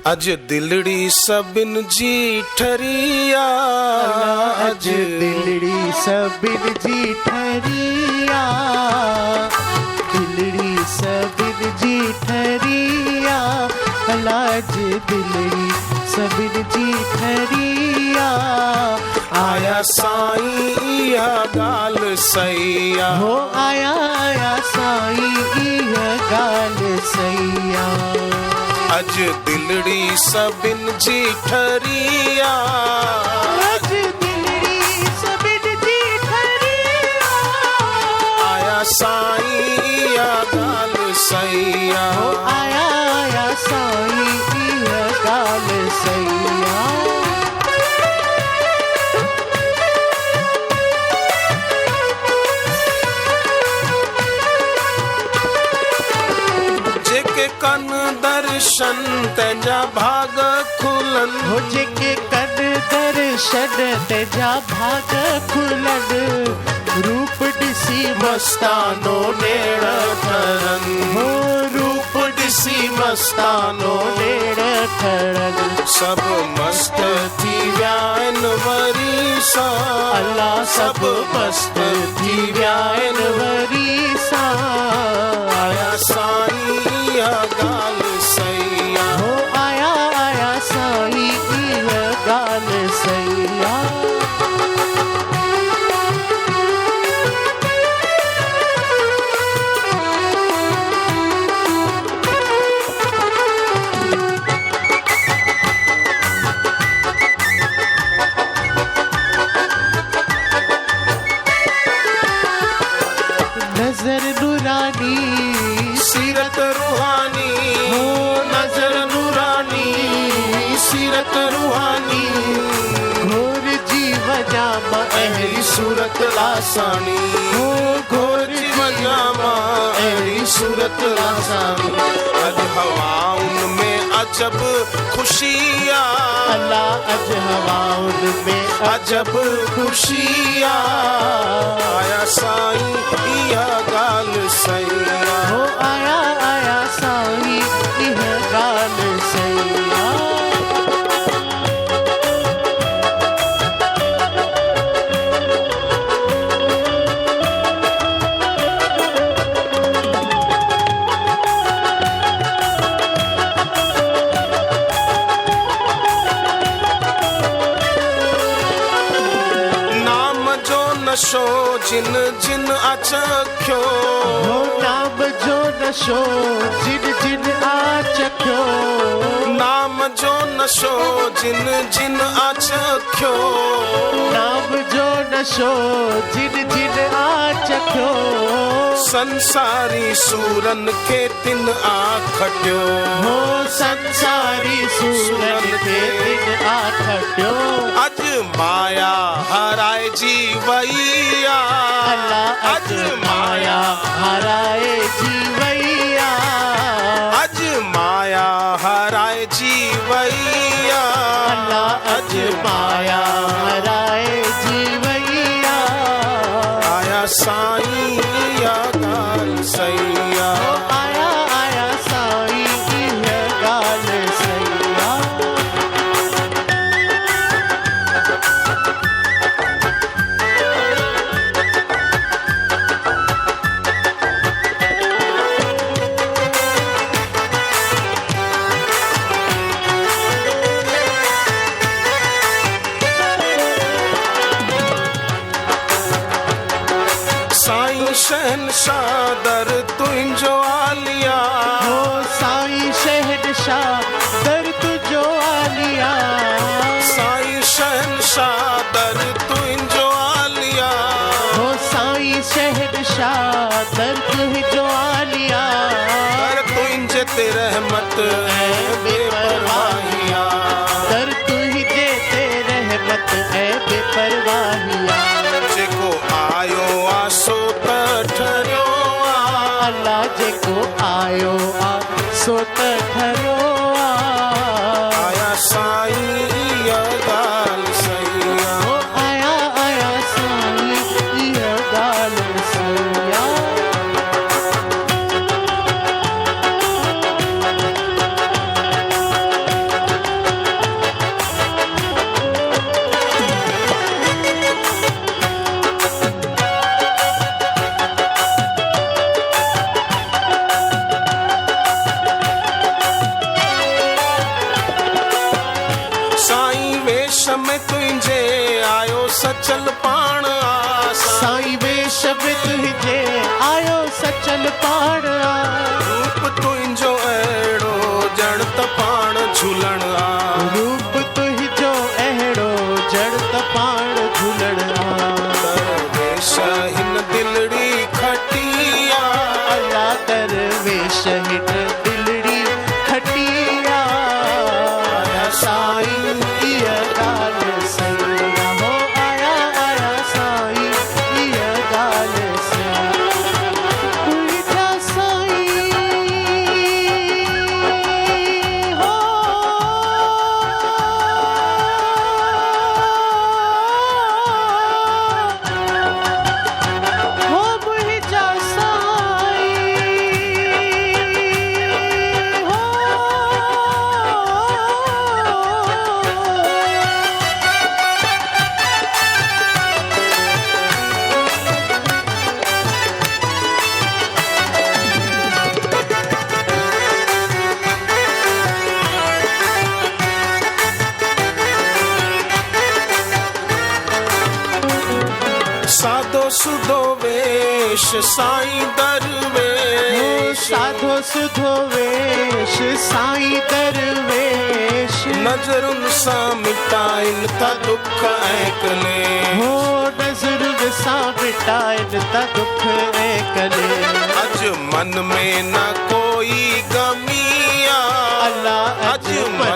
अज दिलड़ी सबिन जी ठरिया, अज दिलड़ी सबिन जी ठरिया, दिलड़ी सबिन जी ठरिया, अज दिलड़ी सबिन जी ठरिया। आया साईं इहा गाल सैया, हो आया आया साईं इहा गाल सैया। अज दिलड़ी सबिन जी ठरिया, अज दिलड़ी सबिन जी ठरिया। आया साईं इहा गाल सैया, हो आया आया साईं इहा गाल सैया। जेके कन दर्शन तंहिंजा भाग खुलन, हो जेके कन दर्शन तंहिंजा भाग खुलन, रूप ॾिसी मस्तानो नेड़ ठरन, हो रूप ॾिसी मस्तानो नेड़ ठरन। सब मस्त थी विया आहिनि वरी सां, अल्लाह सब मस्त थी विया आहिनि वरी सां। आया साईं इहा गाल सैया, हो आया आया साईं इहा गाल सैया। नजर नूरानी सीरत रूहानी, हो नजर नूरानी सीरत रूहानी, घोर जीव जामा अहिड़ी सूरत लासानी, हो घोर वजामा अहिड़ी सूरत लासानी। अज हवाउन में अजब खुशिया, अल्लाह अज हवाउन में अजब खुशिया। आया साईं इहा गाल सैया, हो आया आया साईं इहा गाल सैया। नाम जो नशो जिन जिन अचख्यो, हो नाम जो नशो जिन जिन आचख्यो, नाम जो नशो जिन जिन अचख्यो, नाम जो नशो जिन जिन आचख्यो, संसारी सूरन खे तिन आखटियो, हो संसारी सूरन खे तिन आखटियो। अज माया हराए जी वैया, अल्लाह अज माया हराए जीवैया, अज माया हराए जी वैया, अल्लाह अज माया हराए जीवैया। आया साईं इहा गाल सैया, आया आया साईं इहा गाल सैया। साईं शहनशाह दर तुंहिंजो आलिया, हो साईं शहनशाह दर तुंहिंजो आलिया, साईं शहनशाह दर तुंहिंजो आलिया, हो साईं शहनशाह दर तुंहिंजो आलिया। दर तुंहिंजे ते रहमत ऐं बेपरवाहिया, दर तुंहिंजे ते रहमत ऐं बेपरवाहिया। जेको आयो आ सो त ठरियो आ, अल्लाह जेको आयो आ सो त ठरियो आ। आया साईं इहा गाल सैया, हो आया आया साईं इहा गाल सैया। में तुंहिंजे आयो सचल पाण आसा साईं वेश में तुंहिंजे आयो सचल पाण रूप तुंहिंजो अहिड़ो ॼण त पाण झूलण आ रूप तुंहिंजो अहिड़ो ॼण त पाण झूलण दरवेश हिन दिलड़ी खटिया अल्लाह दरवेश हिन दिलड़ी खटिया साईं इहा ॻाल्हि सही हो आया आया साईं इहा ॻाल्हि सही तुंहिंजा साईं हो मुंहिंजा साईं हो सादो सुदो वेश साईं दरवेश साधो सुधो वेश साईं दरवेश नज़रुनि सां मिटाइनि था दुख ऐं कले हो नज़रुनि सां मिटाइनि था दुख ऐं कले अॼु मन में न कोई गमी आ अल्लाह अॼु मन